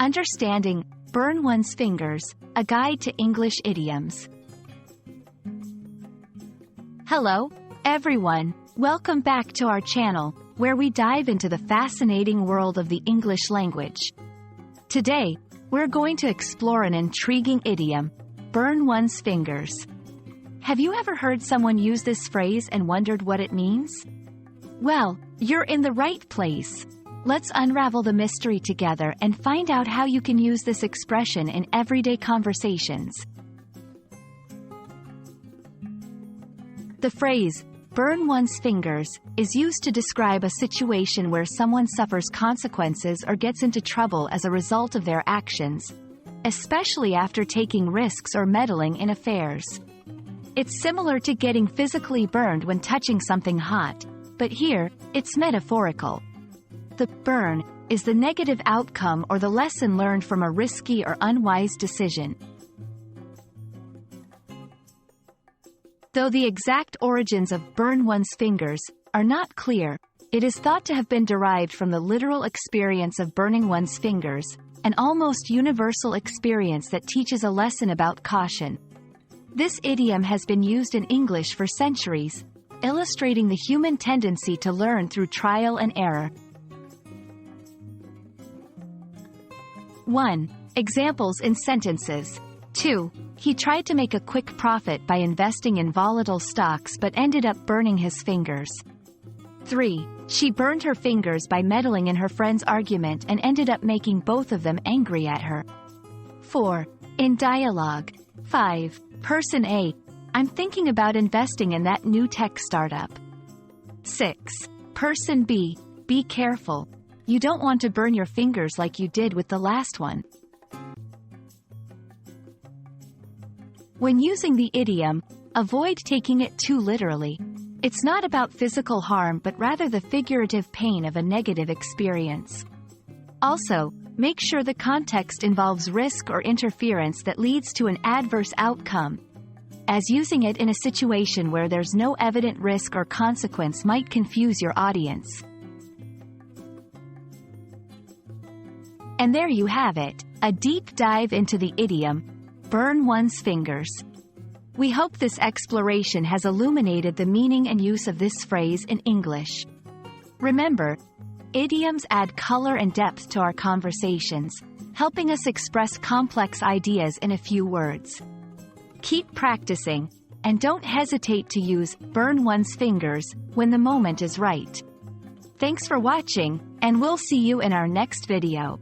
Understanding Burn One's Fingers, a guide to English idioms. Hello, everyone. Welcome back to our channel, where we dive into the fascinating world of the English language. Today, we're going to explore an intriguing idiom, burn one's fingers. Have you ever heard someone use this phrase and wondered what it means? Well, you're in the right place. Let's unravel the mystery together and find out how you can use this expression in everyday conversations. The phrase, burn one's fingers, is used to describe a situation where someone suffers consequences or gets into trouble as a result of their actions, especially after taking risks or meddling in affairs. It's similar to getting physically burned when touching something hot, but here, it's metaphorical. The burn is the negative outcome or the lesson learned from a risky or unwise decision. Though the exact origins of burn one's fingers are not clear, it is thought to have been derived from the literal experience of burning one's fingers, an almost universal experience that teaches a lesson about caution. This idiom has been used in English for centuries, illustrating the human tendency to learn through trial and error. 1. Examples in sentences. 2. He tried to make a quick profit by investing in volatile stocks but ended up burning his fingers. 3. She burned her fingers by meddling in her friend's argument and ended up making both of them angry at her. 4. In dialogue. 5. Person A. I'm thinking about investing in that new tech startup. 6. Person B. Be careful. You don't want to burn your fingers like you did with the last one. When using the idiom, avoid taking it too literally. It's not about physical harm but rather the figurative pain of a negative experience. Also, make sure the context involves risk or interference that leads to an adverse outcome, as using it in a situation where there's no evident risk or consequence might confuse your audience. And there you have it, a deep dive into the idiom, burn one's fingers. We hope this exploration has illuminated the meaning and use of this phrase in English. Remember, idioms add color and depth to our conversations, helping us express complex ideas in a few words. Keep practicing, and don't hesitate to use burn one's fingers when the moment is right. Thanks for watching, and we'll see you in our next video.